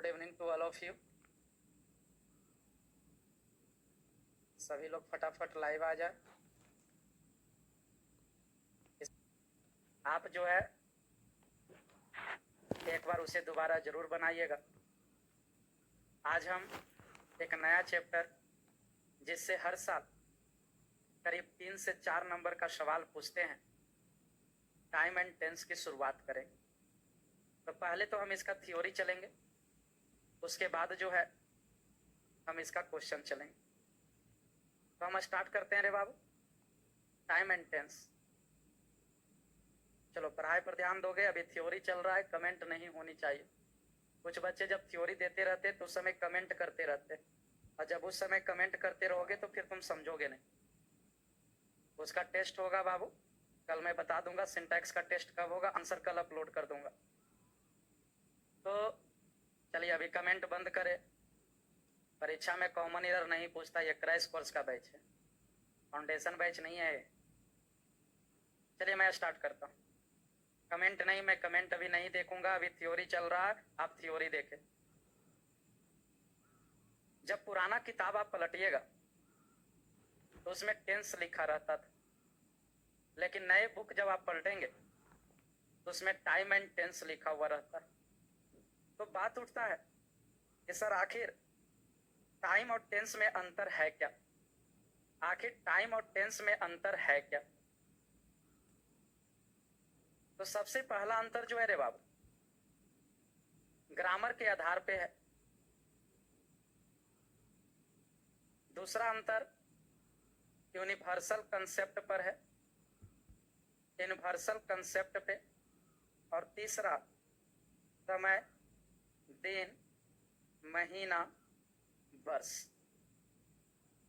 Good evening to all of you. सभी लोग फटाफट लाइव आ जाए। आप जो है एक बार उसे दोबारा जरूर बनाइएगा। आज हम एक नया चैप्टर जिससे हर साल करीब 3 से 4 नंबर का सवाल पूछते हैं, टाइम एंड टेंस की शुरुआत करें। तो पहले तो हम इसका थ्योरी चलेंगे, उसके बाद जो है हम इसका क्वेश्चन चलेंगे। तो हम स्टार्ट करते हैं रे बाबू, टाइम एंड टेंस। चलो पढ़ाई पर ध्यान दोगे, अभी थ्योरी चल रहा है, कमेंट नहीं होनी चाहिए। कुछ बच्चे जब थ्योरी देते रहते तो उस समय कमेंट करते रहते, और जब उस समय कमेंट करते रहोगे तो फिर तुम समझोगे नहीं। उसका टेस्ट होगा बाबू, कल मैं बता दूंगा सिंटैक्स का टेस्ट कब होगा, आंसर कल अपलोड कर दूंगा। तो चलिए अभी कमेंट बंद करें। परीक्षा में कॉमन एरर नहीं पूछता, ये क्रैश कोर्स का बैच है, फाउंडेशन बैच नहीं है। चलिए मैं स्टार्ट करता हूँ। कमेंट नहीं, मैं कमेंट अभी नहीं देखूंगा, अभी थ्योरी चल रहा है, आप थ्योरी देखें। जब पुराना किताब आप पलटिएगा तो उसमें टेंस लिखा रहता था, लेकिन नए बुक जब आप पलटेंगे तो उसमें टाइम एंड टेंस लिखा हुआ रहता है। तो बात उठता है कि सर आखिर टाइम और टेंस में अंतर है क्या? आखिर टाइम और टेंस में अंतर है क्या? तो सबसे पहला अंतर जो है रे बाबू, ग्रामर के आधार पे है। दूसरा अंतर यूनिवर्सल कंसेप्ट पर है, यूनिवर्सल कंसेप्ट पे। और तीसरा समय, दिन, महीना, वर्ष।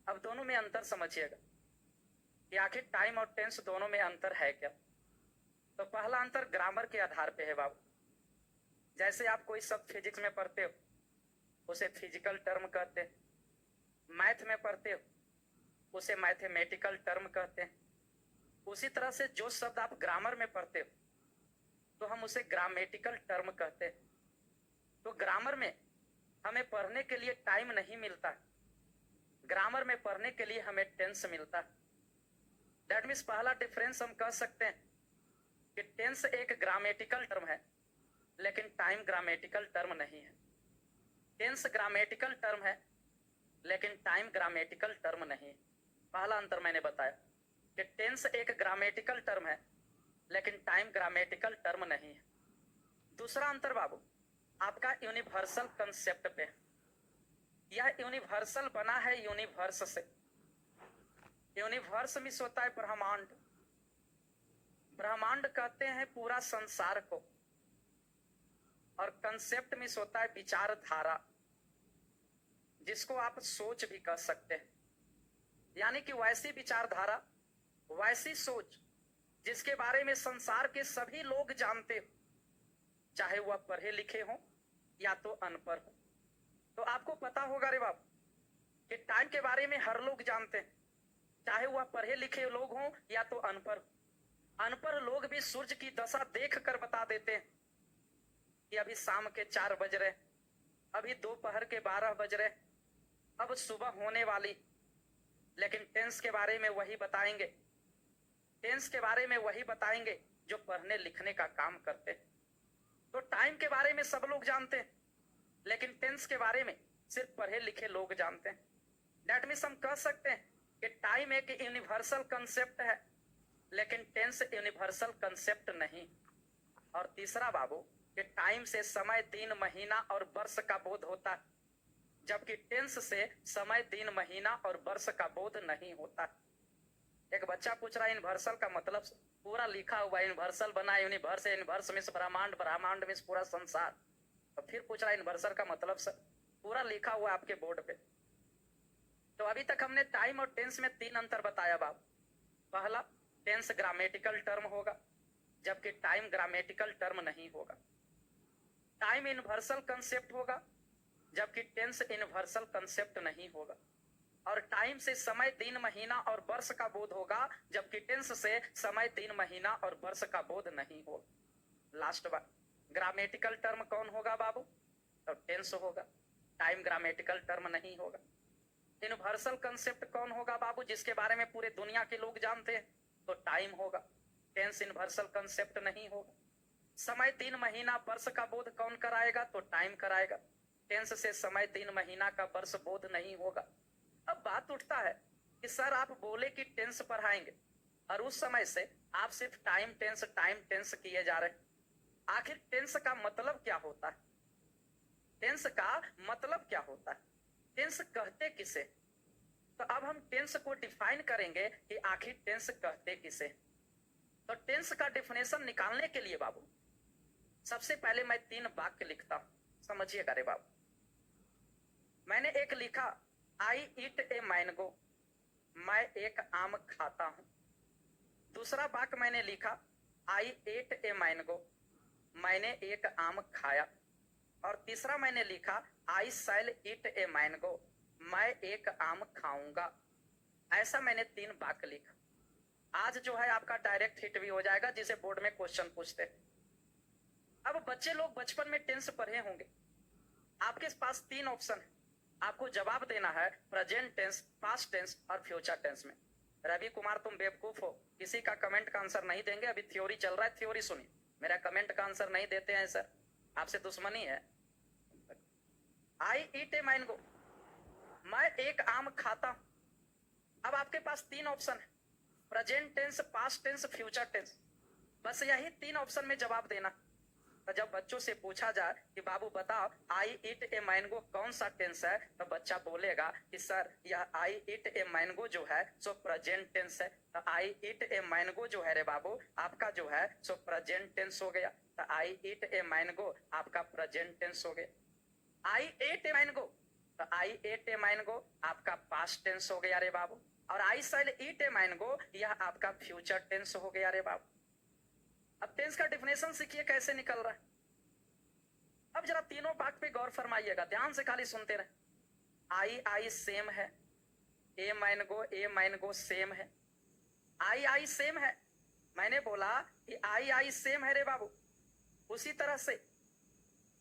अब दोनों में अंतर समझिएगा कि आखिर टाइम और टेंस दोनों में अंतर है क्या। तो पहला अंतर ग्रामर के आधार पे है बाबू। जैसे आप कोई शब्द फिजिक्स में पढ़ते हो उसे फिजिकल टर्म कहते हैं, मैथ में पढ़ते हो उसे मैथमेटिकल टर्म कहते हैं। उसी तरह से जो शब्द आप ग्रामर में पढ़ते हो तो हम उसे ग्रामेटिकल टर्म कहते हैं। तो ग्रामर में हमें पढ़ने के लिए टाइम नहीं मिलता, ग्रामर में पढ़ने के लिए हमें टेंस मिलता है। दैट मीन्स पहला डिफरेंस हम कह सकते हैं कि टेंस एक ग्रामेटिकल टर्म है, लेकिन टाइम ग्रामेटिकल टर्म नहीं है। टेंस ग्रामेटिकल टर्म है, लेकिन टाइम ग्रामेटिकल टर्म नहीं है। पहला अंतर मैंने बताया कि टेंस एक ग्रामेटिकल टर्म है, लेकिन टाइम ग्रामेटिकल टर्म नहीं है। दूसरा अंतर बाबू आपका यूनिवर्सल कंसेप्ट पे। यह यूनिवर्सल बना है यूनिवर्स से। यूनिवर्स मीन्स होता है ब्रह्मांड। ब्रह्मांड कहते हैं पूरा संसार को, और कंसेप्ट मीन्स होता है विचारधारा, जिसको आप सोच भी कह सकते हैं। यानी कि वैसी विचारधारा, वैसी सोच जिसके बारे में संसार के सभी लोग जानते हो, चाहे वह पढ़े लिखे हो या तो अनपढ़ हो। तो आपको पता होगा रे बाबू कि टाइम के बारे में हर लोग जानते हैं, चाहे वह पढ़े लिखे लोग हों या तो अनपढ़। अनपढ़ लोग भी सूर्य की दशा देख कर बता देते हैं कि अभी शाम के 4 बज रहे, अभी दोपहर के 12 बज रहे, अब सुबह होने वाली। लेकिन टेंस के बारे में वही बताएंगे, टेंस के बारे में वही बताएंगे जो पढ़ने लिखने का काम करते हैं। तो टाइम के बारे में सब लोग जानते हैं, लेकिन टेंस के बारे में सिर्फ पढ़े लिखे लोग जानते हैं। दैट मीन्स हम कह सकते हैं कि टाइम एक यूनिवर्सल कंसेप्ट है, लेकिन टेंस यूनिवर्सल कंसेप्ट नहीं। और तीसरा बाबू कि टाइम से समय, दिन, महीना और वर्ष का बोध होता है, जबकि टेंस से समय, दिन, महीना और वर्ष का बोध नहीं होता। एक बच्चा पूछ रहा है यूनिवर्सल का मतलब, पूरा लिखा हुआ यूनिवर्सल बना, यूनिवर्स, यूनिवर्स मीन्स ब्रह्मांड, ब्रह्मांड मीन्स पूरा संसार। तो फिर पूछ रहा है यूनिवर्सल का मतलब सर, पूरा लिखा हुआ आपके बोर्ड पे। तो अभी तक हमने टाइम और टेंस में 3 अंतर बताया बाबू। पहला, टेंस ग्रामेटिकल टर्म होगा, जबकि टाइम ग्रामेटिकल टर्म नहीं होगा। टाइम यूनिवर्सल कंसेप्ट होगा, जबकि टेंस यूनिवर्सल कंसेप्ट नहीं होगा। और टाइम से समय, दिन, महीना और वर्ष का बोध होगा, जबकि टेंस से समय, दिन, महीना और वर्ष का बोध नहीं होगा। लास्ट बार, ग्रामेटिकल टर्म कौन होगा बाबू? तो टेंस होगा, टाइम ग्रामेटिकल टर्म नहीं होगा। यूनिवर्सल कंसेप्ट कौन होगा बाबू, जिसके बारे में पूरे दुनिया के लोग जानते हैं? तो टाइम होगा, टेंस यूनिवर्सल कंसेप्ट नहीं होगा। समय, दिन, महीना, वर्ष का बोध कौन कराएगा? तो टाइम कराएगा। टेंस से समय, दिन, महीना का वर्ष बोध नहीं होगा। अब बात उठता है कि सर आप बोले कि टेंस पढ़ाएंगे और उस समय से आप सिर्फ टाइम टेंस किए जा रहे हैं। आखिर टेंस का मतलब क्या होता है? टेंस का मतलब क्या होता है? टेंस कहते किसे? तो अब हम टेंस को डिफाइन करेंगे कि आखिर टेंस कहते किसे। तो टेंस का डिफिनेशन निकालने के लिए बाबू सबसे पहले मैं 3 वाक्य लिखता हूं, समझिएगा रे बाबू। मैंने एक लिखा, आई ईट ए मैंगो, मैं एक आम खाता हूं। दूसरा वाक्य मैंने लिखा, आई एट ए मैंगो, मैंने एक आम खाया। और तीसरा मैंने लिखा, आई शैल ईट ए मैंगो, मैं एक आम खाऊंगा। ऐसा मैंने 3 वाक्य लिखा। आज जो है आपका डायरेक्ट हिट भी हो जाएगा, जिसे बोर्ड में क्वेश्चन पूछते हैं। अब बच्चे लोग बचपन में टेंस पढ़े होंगे, आपके पास 3 ऑप्शन है, आपको जवाब देना है प्रेजेंट टेंस, पास्ट टेंस और फ्यूचर टेंस में। रवि कुमार तुम बेवकूफ हो, किसी का कमेंट का आंसर नहीं देंगे, अभी थ्योरी चल रहा है, थ्योरी सुनिए। मेरा कमेंट का आंसर नहीं देते हैं सर, आपसे दुश्मनी है। आई ईट ए मैंगो, मैं एक आम खाता हूं। अब आपके पास 3 ऑप्शन है, present tense, past tense, future tense. बस यही 3 ऑप्शन में जवाब देना। तो जब बच्चों से पूछा जाए कि बाबू बताओ आई ईट ए मैंगो कौन सा टेंस है, तो बच्चा बोलेगा कि सर यह आई ईट ए मैंगो जो है सो प्रेजेंट टेंस है। तो आई ईट ए मैंगो जो है रे बाबू आपका जो है सो प्रेजेंट टेंस हो गया। तो आई ईट ए मैंगो आपका प्रेजेंट टेंस हो गया। आई एट ए मैंगो, तो आई एट ए मैंगो आपका पास्ट टेंस हो गया रे बाबू। और आई शैल ईट ए मैंगो यह आपका फ्यूचर टेंस हो गया रे बाबू। अब टेंस का डिफिनेशन सीखिए कैसे निकल रहा है। अब जरा तीनों वाक्य पे गौर फरमाइएगा, ध्यान से खाली सुनते रहे। आई आई सेम है, ए मैंगो सेम है। आई आई सेम है, मैंने बोला कि आई आई सेम है रे बाबू। उसी तरह से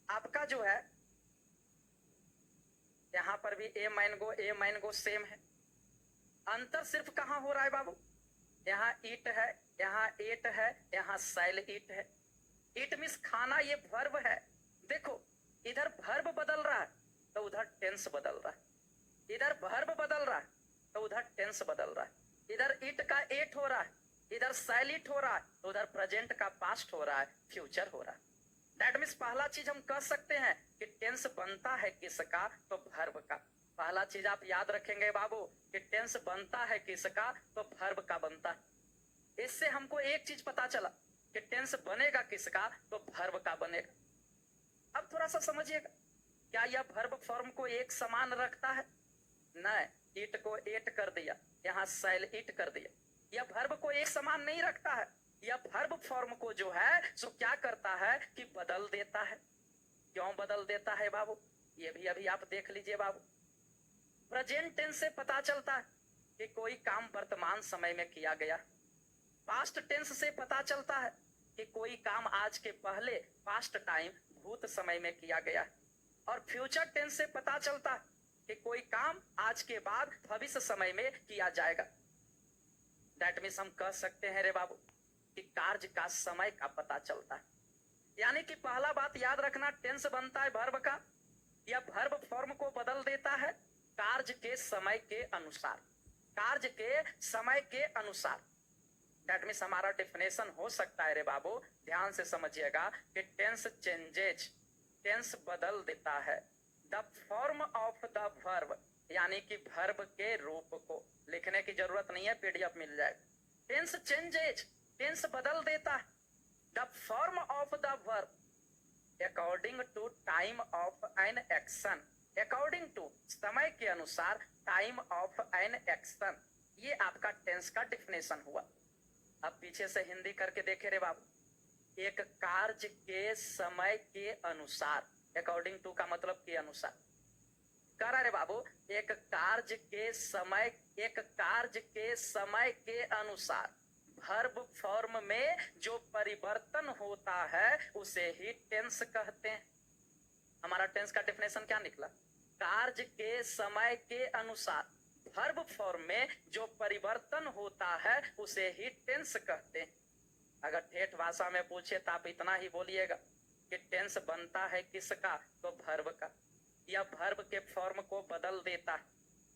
आपका जो है यहां पर भी ए मैंगो सेम है। अंतर सिर्फ कहां हो रहा है बाबू, यहाँ ईट है, यहाँ एट है, यहाँ शैल ईट है। ईट मीन्स खाना, ये वर्ब है। देखो इधर वर्ब बदल रहा है तो उधर टेंस बदल रहा है, इधर वर्ब बदल रहा है तो उधर टेंस बदल रहा है। इधर ईट का एट हो रहा है, इधर शैल ईट हो रहा है, तो उधर प्रेजेंट का पास्ट हो रहा है, फ्यूचर हो रहा है। दैट मीन्स पहला चीज हम कह सकते हैं कि टेंस बनता है किसका, तो वर्ब का। पहला चीज आप याद रखेंगे बाबू कि टेंस बनता है किसका, तो वर्ब का बनता है। इससे हमको एक चीज पता चला कि टेंस बनेगा किसका, तो वर्ब का बनेगा। अब थोड़ा सा समझिएगा, क्या यह वर्ब फॉर्म को एक समान रखता है? नहीं, ईट को एट कर दिया, यहाँ शैल ईट कर दिया, यह वर्ब को एक समान नहीं रखता है। यह वर्ब फॉर्म को जो है सो क्या करता है कि बदल देता है। क्यों बदल देता है बाबू, ये भी अभी आप देख लीजिए बाबू। प्रेजेंट टेंस से पता चलता है कि कोई काम वर्तमान समय में किया गया। पास्ट टेंस से पता चलता है कि कोई काम आज के पहले, पास्ट टाइम, भूत समय में किया गया। और फ्यूचर टेंस से पता चलता है कि कोई काम आज के बाद भविष्य समय में किया जाएगा। दैट मीन्स हम कह सकते हैं रे बाबू कि कार्य का समय का पता चलता है। यानी कि पहला बात याद रखना, टेंस बनता है वर्ब का, यह वर्ब फॉर्म को बदल देता है कार्य के समय के अनुसार, कार्य के समय के अनुसार। दैट मीन्स हमारा डिफिनेशन हो सकता है रे बाबू, ध्यान से समझिएगा कि टेंस चेंजेज, टेंस बदल देता है the form of the verb, यानी कि वर्ब के रूप को। लिखने की जरूरत नहीं है, पीडीएफ मिल जाएगा। टेंस चेंजेज, टेंस बदल देता है the form of the verb according to time of an action, according to समय के अनुसार, टाइम ऑफ एन एक्शन। ये आपका टेंस का डिफिनेशन हुआ। अब पीछे से हिंदी करके देखे रे बाबू, एक कार्य के समय के अनुसार, अकॉर्डिंग टू का मतलब के अनुसार। कह रहा रे बाबू एक कार्य के समय, एक कार्य के समय के अनुसार वर्ब फॉर्म में जो परिवर्तन होता है उसे ही टेंस कहते हैं। हमारा हमारा टेंस का डेफिनेशन क्या निकला? कार्य के समय के अनुसार वर्ब फॉर्म में जो परिवर्तन होता है उसे ही टेंस कहते हैं। अगर ठेठ भाषा में पूछे तो आप इतना ही बोलिएगा कि टेंस बनता है किसका? तो वर्ब का, या वर्ब के फॉर्म को बदल देता है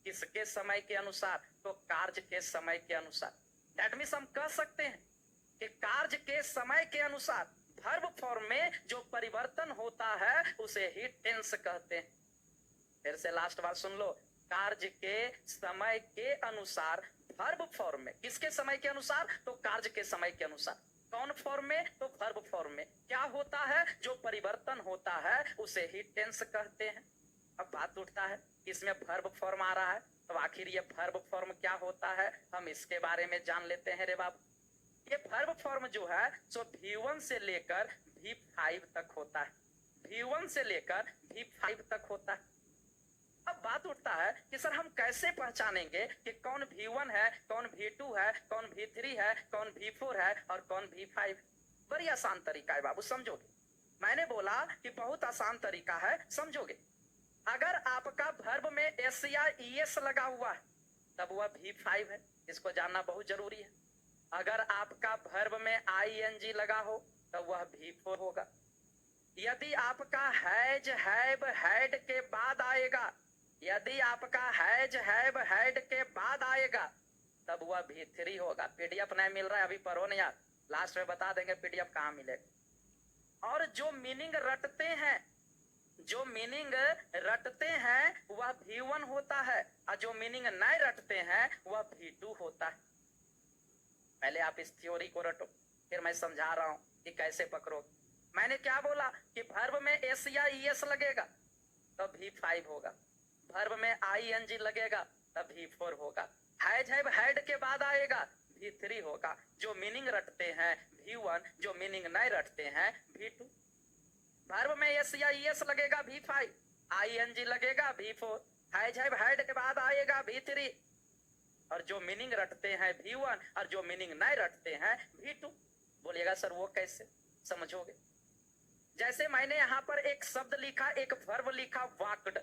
किसके समय के अनुसार? तो कार्य के समय के अनुसार। दैट मीन्स हम कह सकते हैं कि कार्य के समय के अनुसार वर्ब फॉर्म में जो परिवर्तन होता है उसे ही टेंस कहते हैं। फिर से लास्ट बार सुन लो, कार्य के समय के अनुसार वर्ब फॉर्म में, किसके समय के अनुसार? तो कार्य के समय के अनुसार। कौन फॉर्म में? तो वर्ब फॉर्म में क्या होता है? जो परिवर्तन होता है उसे ही टेंस कहते हैं। अब बात उठता है इसमें वर्ब फॉर्म आ रहा है, तो आखिर ये वर्ब फॉर्म क्या होता है, हम इसके बारे में जान लेते हैं रे बाबू। ये वर्ब फॉर्म जो है सो V1 से लेकर V5 तक होता है। V1 से लेकर V5 तक होता है। अब बात उठता है कि सर हम कैसे पहचानेंगे कि कौन V1 है, कौन V2 है, कौन V3 है, कौन V4 है और कौन V5? बड़ी आसान तरीका है बाबू, समझोगे? मैंने बोला कि बहुत आसान तरीका है, समझोगे? अगर आपका वर्ब में एस या ईएस लगा हुआ है तब वह V5 है, इसको जानना बहुत जरूरी है। अगर आपका वर्ब में ING लगा हो तब वह V4 होगा। यदि आपका हैज, हैव, हैड के बाद आएगा, यदि आपका हैज, हैव, हैड के बाद आएगा तब वह V3 होगा। PDF नहीं मिल रहा है अभी, पढ़ो नहीं यार, लास्ट में बता देंगे PDF कहाँ मिलेगा। और जो मीनिंग रटते हैं, जो मीनिंग रटते हैं वह V1 होता है, और जो मीनिंग नहीं रटते हैं वह V2 होता है। पहले आप इस थ्योरी को रटो, फिर मैं समझा रहा हूं कि कैसे पकड़ोगे। मैंने क्या बोला कि वर्ब में एस या ईएस लगेगा तब V5 होगा, वर्ब में ING लगेगा तब V4 होगा, हैज, हैव, हैड के बाद आएगा V3 होगा। जो मीनिंग रटते हैं V1, जो मीनिंग नहीं रटते हैं V2। वर्ब में एस या ईएस लगेगा V5, ING लगेगा V4, हैज, हैव, हैड के बाद आएगा V3, और जो मीनिंग रटते हैं V1 और जो मीनिंग नहीं रटते हैं V2। बोलिएगा सर वो कैसे? समझोगे? जैसे मैंने यहाँ पर एक शब्द लिखा, एक वर्ब लिखा वाक्ड।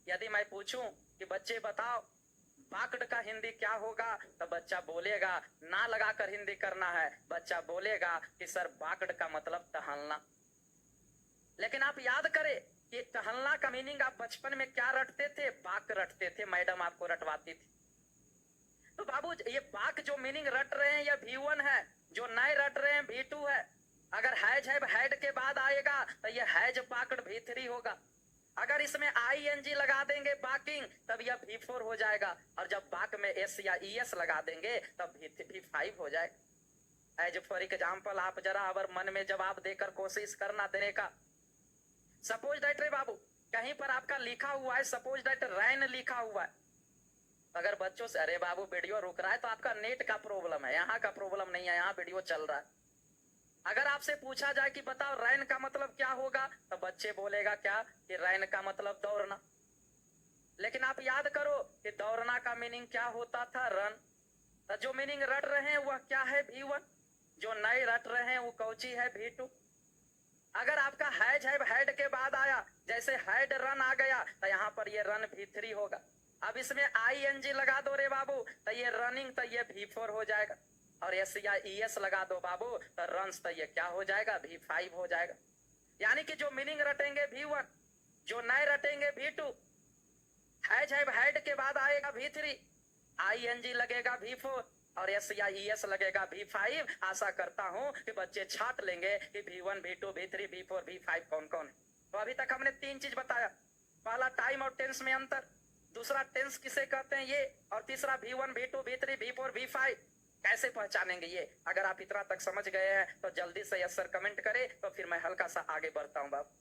यदि मैं पूछूं कि बच्चे बताओ वाक्ड का हिंदी क्या होगा, तो बच्चा बोलेगा, ना लगाकर हिंदी करना है, बच्चा बोलेगा कि सर वाक्ड का मतलब टहलना। लेकिन आप याद करें कि टहलना का मीनिंग आप बचपन में क्या रटते थे? बाक रटते थे, मैडम आपको रटवाती थी। तो बाबू ये बाक जो मीनिंग रट रहे हैं ये V1 है, जो नहीं रट रहे हैं V2 है। अगर हैज, हैव, हैड के बाद आएगा तो ये हैज बाक्ड V3 होगा। अगर इसमें ING लगा देंगे बाकिंग तब यह V4 हो जाएगा, और जब बाक में एस या ईएस लगा देंगे तब V5 हो जाएगा। एज फॉर एग्जाम्पल आप जरा अगर मन में जवाब देकर कोशिश करना देने का। सपोज दैट रे बाबू कहीं पर आपका लिखा हुआ है, सपोज दैट रैन लिखा हुआ है। अगर बच्चों से अरे बाबू वीडियो रुक रहा है तो आपका नेट का प्रॉब्लम है, यहाँ का प्रॉब्लम नहीं है, यहाँ वीडियो चल रहा है। अगर आपसे पूछा जाए कि बताओ रैन का मतलब क्या होगा, तो बच्चे बोलेगा क्या कि रैन का मतलब दौड़ना। लेकिन आप याद करो कि दौड़ना का मीनिंग क्या होता था? रन। तो जो मीनिंग रट रहे हैं वह क्या है? V1। जो नहीं रट रहे हैं वो कौची है? V2। अगर आपका हैज, हैव, हैड के बाद आया, जैसे हैड रन आ गया तो यहाँ पर ये रन V3 होगा। अब इसमें ING लगा दो रे बाबू तो ये रनिंग, तो ये V4 हो जाएगा। और एस या ईएस लगा दो बाबू तो रन्स, तो ये क्या हो जाएगा? V5 हो जाएगा। यानी कि जो मीनिंग रटेंगे V1, जो नहीं रटेंगे V2। हैज, हैव, हैड के बाद आएगा V3, ING लगेगा V4 और एस या ईएस लगेगा V5। आशा करता हूं कि बच्चे छाट लेंगे कि V1, V2, V3, V4, V5 कौन कौन है। तो अभी तक हमने 3 चीज बताया। पहला टाइम और टेंस में अंतर, दूसरा टेंस किसे कहते हैं ये, और तीसरा V1, V2, V3, V4, V5 कैसे पहचानेंगे ये। अगर आप इतना तक समझ गए हैं तो जल्दी से यस सर कमेंट करें, तो फिर मैं हल्का सा आगे बढ़ता हूं बाबू।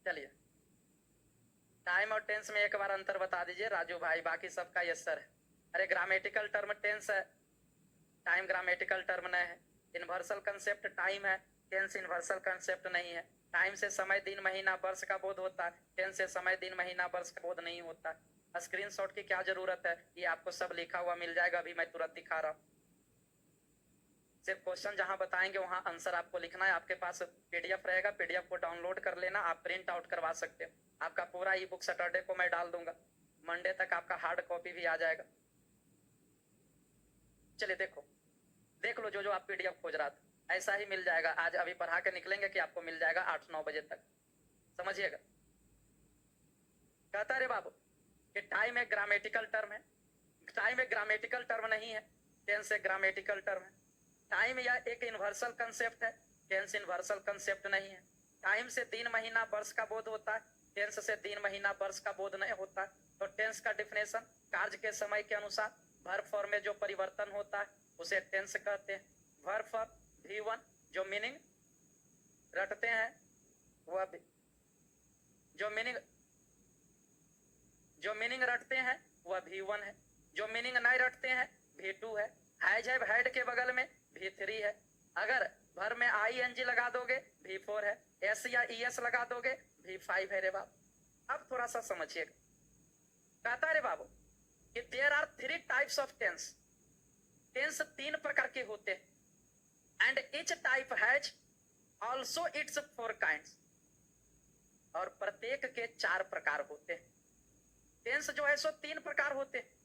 चलिए टाइम और टेंस में एक बार अंतर बता दीजिए राजू भाई, बाकी सबका यस सर है। अरे ग्रामेटिकल टर्म टेंस है, टाइम ग्रामेटिकल टर्म नहीं है। इन्वर्सल कंसेप्ट टाइम है, टेंस इन्वर्सल कंसेप्ट नहीं है। टाइम से समय दिन महीना वर्ष का बोध होता है, टेंस से समय दिन महीना वर्ष का बोध नहीं होता। स्क्रीनशॉट की क्या जरूरत है, ये आपको सब लिखा हुआ मिल जाएगा, अभी मैं तुरंत दिखा रहा हूँ। सिर्फ क्वेश्चन जहां बताएंगे वहां आंसर आपको लिखना है। आपके पास पीडीएफ रहेगा, पीडीएफ को डाउनलोड कर लेना, आप प्रिंट आउट करवा सकते हो। आपका पूरा ई बुक सैटरडे को मैं डाल दूंगा, मंडे तक आपका हार्ड कॉपी भी आ जाएगा। चलिए देखो, देख लो जो जो आप पीडीएफ खोज रहा था, ऐसा ही मिल जाएगा। आज अभी पढ़ा के निकलेंगे कि आपको मिल जाएगा 8-9 बजे तक, समझिएगा। कहता रे बाबू कि टाइम एक ग्रामेटिकल टर्म है, टाइम एक ग्रामेटिकल टर्म नहीं है, टेंस एक ग्रामेटिकल टर्म है। टाइम या एक यूनिवर्सल कंसेप्ट है, टेंस यूनिवर्सल कंसेप्ट नहीं है। टाइम से दिन महीना वर्ष का बोध होता है, टेंस से दिन महीना वर्ष का बोध नहीं होता। तो टेंस का डिफिनेशन, कार्य के समय के अनुसार वर्ब फॉर्म में जो परिवर्तन होता है उसे टेंस कहते हैं। वर्ब फॉर्म V1 जो मीनिंग रटते हैं वह जो मीनिंग रटते हैं वह V1 है, जो मीनिंग नहीं रटते हैं V2 है। हैज है हेड के बगल में V3 है। अगर भर में ING लगा दोगे V4 है, S या ES लगा दोगे V5 है रे बाबू। अब थोड़ा सा समझिएगा, कहता है रे बाबू कि there are 3 types of tense, tense 3 प्रकार के होते हैं। And each type has also its 4 kinds, और प्रत्येक के 4 प्रकार होते हैं। टेंस जो है सो 3 प्रकार होते हैं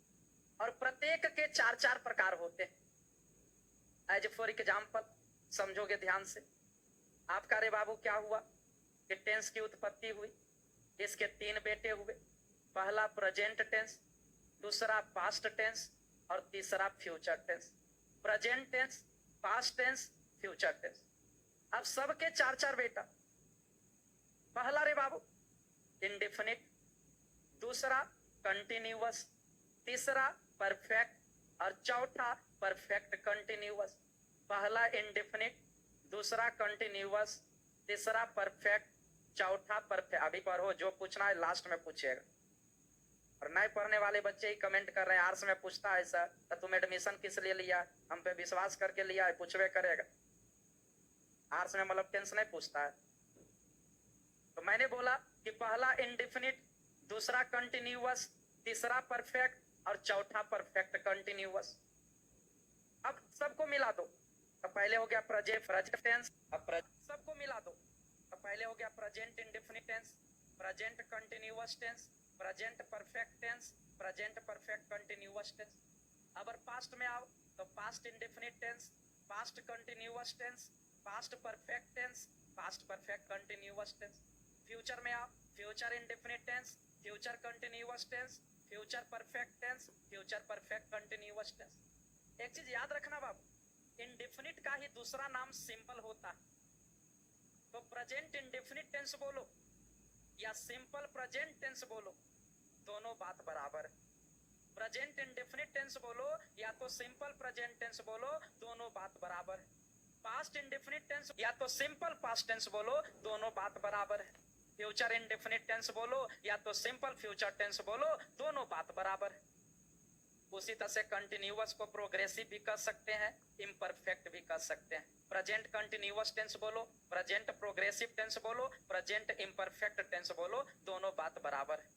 और प्रत्येक के 4-4 प्रकार होते हैं। एज फॉर एग्जाम्पल समझोगे ध्यान से, आपका रे बाबू क्या हुआ कि टेंस की उत्पत्ति हुई, इसके 3 बेटे हुए। पहला प्रेजेंट टेंस, दूसरा पास्ट टेंस और तीसरा future tense. Present tense, past tense, future tense. अब सबके 4-4 बेटा। पहला रे बाबू इंडेफिनिट, दूसरा कंटिन्यूअस, तीसरा परफेक्ट और चौथा परफेक्ट कंटिन्यूअस। पहला इंडेफिनिट, दूसरा कंटिन्यूअस, तीसरा परफेक्ट, चौथा परफेक्ट। अभी पढ़ो, जो पूछना है लास्ट में पूछिएगा। और नहीं पढ़ने वाले बच्चे ही कमेंट कर रहे हैं आर्ट्स में पूछता है सर, तो तुम एडमिशन किस लिए लिया, हम पे विश्वास करके लिया है, पूछवे करेगा। आर्ट्स में मतलब टेंस नहीं पूछता है। तो मैंने बोला कि पहला इंडेफिनिट, दूसरा कंटिन्यूअस, तीसरा परफेक्ट और चौथा परफेक्ट कंटिन्यूअस। अब सबको मिला दो तो पहले हो गया प्रेजेंट टेंस, अब सबको मिला दो तो पहले हो गया present indefinite tense, present continuous tense, present perfect tense, present perfect continuous tense. अगर पास्ट में आओ तो past indefinite tense, past continuous tense, past perfect tense, past perfect continuous tense. Future में आओ, future indefinite tense, future continuous tense, future perfect tense, future perfect continuous tense. एक चीज याद रखना बाबू, इंडेफिनिट का ही दूसरा नाम सिंपल होता है। तो प्रेजेंट इंडेफिनिट टेंस बोलो या सिंपल प्रेजेंट टेंस बोलो, दोनों बात बराबर है। प्रेजेंट इंडेफिनिट टेंस बोलो या तो सिंपल प्रेजेंट टेंस बोलो, दोनों बात बराबर है। पास्ट इंडेफिनिट टेंस या तो सिंपल पास्ट टेंस बोलो, दोनों बात बराबर है। फ्यूचर इंडेफिनिट टेंस बोलो या तो सिंपल फ्यूचर टेंस बोलो, दोनों बात बराबर है। उसी तरह से कंटिन्यूअस को प्रोग्रेसिव भी कर सकते हैं, इम्परफेक्ट भी कर सकते हैं। प्रेजेंट कंटिन्यूअस टेंस बोलो, प्रेजेंट प्रोग्रेसिव टेंस बोलो, प्रेजेंट इम्परफेक्ट टेंस बोलो, दोनों बात बराबर है।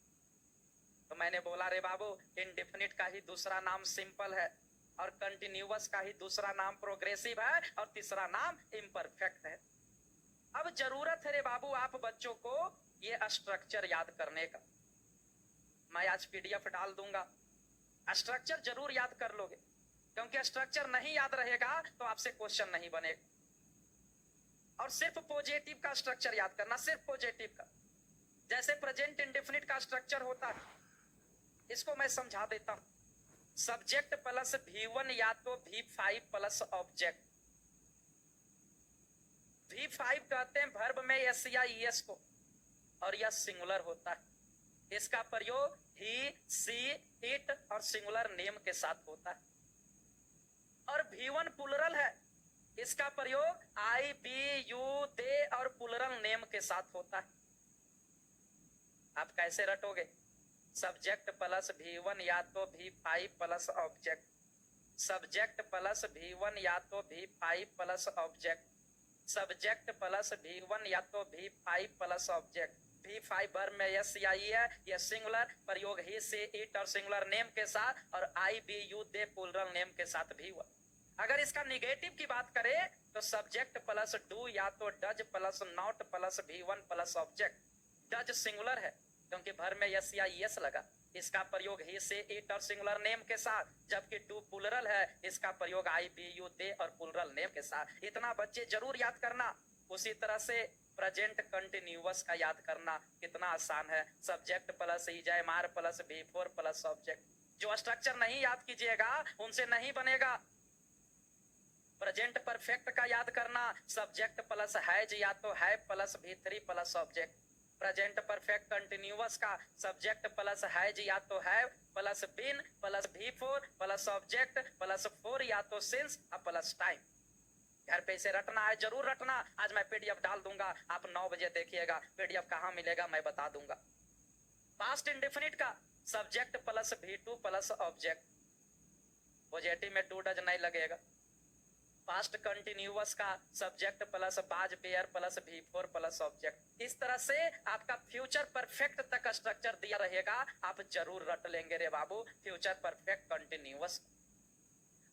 तो मैंने बोला रे बाबू, इंडेफिनिट का ही दूसरा नाम सिंपल है और कंटिन्यूअस का ही दूसरा नाम प्रोग्रेसिव है और तीसरा नाम इम्परफेक्ट है। अब जरूरत है रे बाबू आप बच्चों को ये स्ट्रक्चर याद करने का। मैं आज पीडीएफ डाल दूंगा, स्ट्रक्चर जरूर याद कर लोगे, क्योंकि स्ट्रक्चर नहीं याद रहेगा तो आपसे क्वेश्चन नहीं बनेगा। और सिर्फ पॉजिटिव का स्ट्रक्चर याद करना, सिर्फ पॉजिटिव का। जैसे प्रेजेंट इंडेफिनिट का स्ट्रक्चर होता है, इसको मैं समझा देता हूं। सब्जेक्ट प्लस V1 या तो V5 प्लस ऑब्जेक्ट। V5 कहते हैं वर्ब में एस या ES को, और यह सिंगुलर होता है। इसका प्रयोग ही, सी, इट और सिंगुलर नेम के साथ होता है। और V1 प्लुरल है, इसका प्रयोग I, B, U, दे और प्लुरल नेम के साथ होता है। आप कैसे रटोगे? सब्जेक्ट प्लस V1 या तो V5 plus object, subject plus V1 या तो V5 plus object, subject plus V1 या तो V5 plus object. V5 verb में यस या ई है, यह सिंगुलर, प्रयोग ही से इट और सिंगुलर नेम के साथ, और I we you they plural name के साथ भी हुआ। अगर इसका निगेटिव की बात करें तो सब्जेक्ट प्लस डू या तो does plus not plus V1 plus object. Does singular है क्योंकि भर में यस या यस लगा, इसका प्रयोग ही से इट और सिंगुलर नेम के साथ, जबकि डू प्लूरल है, इसका प्रयोग आई बी यू दे और प्लूरल नेम के साथ। इतना बच्चे जरूर याद करना। उसी तरह से प्रेजेंट कंटिन्यूअस का याद करना कितना आसान है। Subject plus is am are plus V4 plus object. जो स्ट्रक्चर नहीं याद कीजिएगा उनसे नहीं बनेगा। प्रेजेंट परफेक्ट का याद करना, सब्जेक्ट प्लस हैज या तो है plus V3 plus object. Present perfect continuous का सब्जेक्ट प्लस हैज या तो है plus been plus V4 plus object plus 4 या तो सिंस प्लस टाइम। घर पे इसे रटना है, जरूर रटना। आज मैं PDF डाल दूंगा, आप 9 बजे देखिएगा। PDF कहाँ मिलेगा मैं बता दूंगा। पास्ट इंडेफिनिट का subject plus V2 plus object, positive में टू डज नहीं लगेगा। पास्ट कंटिन्यूअस का सब्जेक्ट प्लस बाज pair plus V4 plus object. इस तरह से आपका फ्यूचर परफेक्ट तक स्ट्रक्चर दिया रहेगा, आप जरूर रट लेंगे रे बाबू फ्यूचर परफेक्ट कंटिन्यूअस।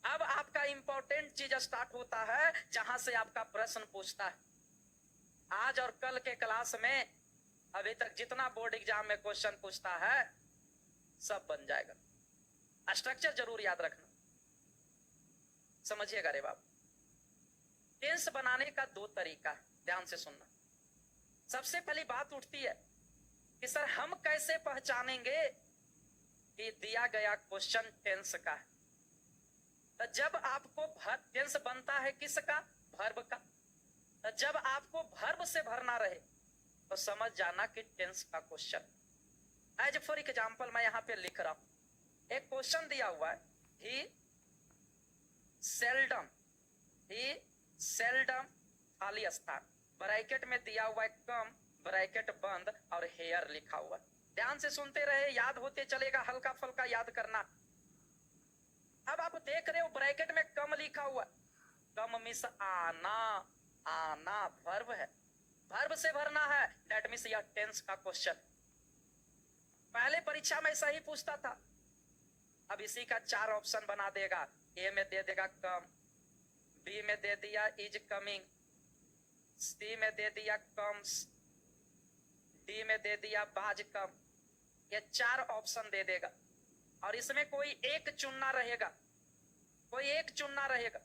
अब आपका इंपॉर्टेंट चीज स्टार्ट होता है जहां से आपका प्रश्न पूछता है। आज और कल के क्लास में अभी तक जितना बोर्ड एग्जाम में क्वेश्चन पूछता है सब बन जाएगा। स्ट्रक्चर जरूर याद रखना, समझिएगा रे बाबू। टेंस बनाने का 2 तरीका, ध्यान से सुनना। सबसे पहली बात उठती है कि सर हम कैसे पहचानेंगे कि दिया गया क्वेश्चन टेंस का है। तो जब आपको टेंस बनता है किसका? वर्ब का। तो जब आपको वर्ब से भरना रहे तो समझ जाना कि टेंस का क्वेश्चन। एज फॉर एग्जाम्पल मैं यहां पे लिख रहा हूं, एक क्वेश्चन दिया हुआ है, ही सेल्डम खाली स्थान, ब्रैकेट में दिया हुआ है कम, ब्रैकेट बंद और हेयर लिखा हुआ। ध्यान से सुनते रहे, याद होते चलेगा, हल्का फल्का याद करना। अब आप देख रहे हो ब्रैकेट में कम लिखा हुआ, कम मीन्स आना, आना वर्ब है, वर्ब से भरना है। दैट मीन्स यह टेंस का क्वेश्चन। पहले परीक्षा में ऐसा ही पूछता था, अब इसी का 4 ऑप्शन बना देगा। ए में दे देगा कम, बी में दे दिया इज कमिंग, सी में दे दिया कम्स, डी में दे दिया बाज कम। ये 4 ऑप्शन दे देगा और इसमें कोई एक चुनना रहेगा, कोई एक चुनना रहेगा।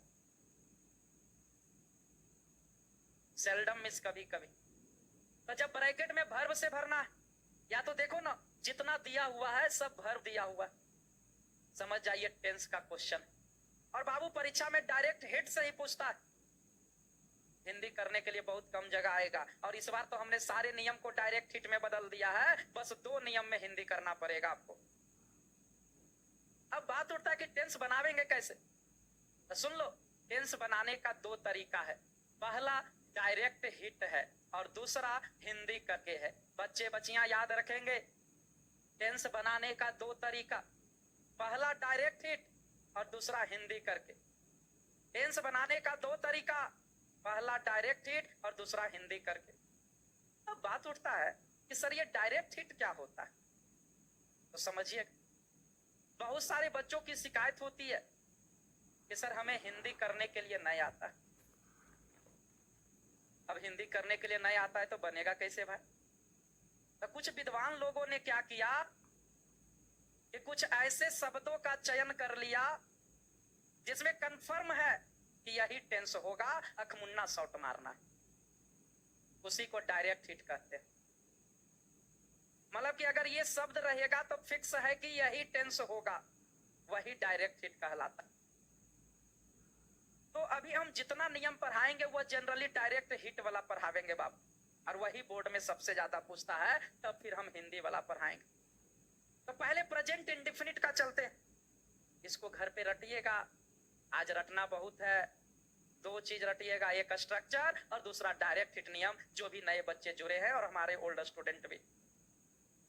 सेल्डम मिस कभी कभी। तो जब ब्रैकेट में वर्ब से भरना है, या तो देखो ना जितना दिया हुआ है सब वर्ब दिया हुआ है, समझ जाइए टेंस का क्वेश्चन। और बाबू परीक्षा में डायरेक्ट हिट से ही पूछता है, हिंदी करने के लिए बहुत कम जगह आएगा। और इस बार तो हमने सारे नियम को डायरेक्ट हिट में बदल दिया है, बस 2 नियम में हिंदी करना पड़ेगा आपको। अब बात उठता है कि टेंस बनावेंगे कैसे। तो सुन लो, टेंस बनाने का 2 तरीका है। पहला डायरेक्ट हिट है और दूसरा हिंदी करके है। बच्चे बच्चियां याद रखेंगे, टेंस बनाने का 2 तरीका, पहला डायरेक्ट हिट और दूसरा हिंदी करके। टेंस बनाने का 2 तरीका, पहला डायरेक्ट हिट और दूसरा हिंदी करके। अब बात उठता है कि सर ये डायरेक्ट हिट क्या होता है। तो समझिए, बहुत सारे बच्चों की शिकायत होती है कि सर हमें हिंदी करने के लिए नहीं आता है। अब हिंदी करने के लिए नहीं आता है तो बनेगा कैसे भाई। तो कुछ विद्वान लोगों ने क्या किया कि कुछ ऐसे शब्दों का चयन कर लिया जिसमें कंफर्म है कि यही टेंस होगा, अखमुन्ना शॉट मारना है, उसी को डायरेक्ट हिट कहते हैं। मतलब कि अगर ये शब्द रहेगा तो फिक्स है कि यही टेंस होगा, वही डायरेक्ट हिट कहलाता है। तो अभी हम जितना नियम पढ़ाएंगे वो जनरली डायरेक्ट हिट वाला पढ़ावेंगे बाबू, और वही बोर्ड में सबसे ज्यादा पूछता है, तब फिर हम हिंदी वाला पढ़ाएंगे। तो पहले प्रेजेंट इंडेफिनिट का चलते हैं, इसको घर पे रटिएगा, आज रटना बहुत है। 2 चीज रटिएगा, एक स्ट्रक्चर और दूसरा डायरेक्ट हिट नियम, जो भी नए बच्चे जुड़े हैं और हमारे ओल्ड स्टूडेंट भी।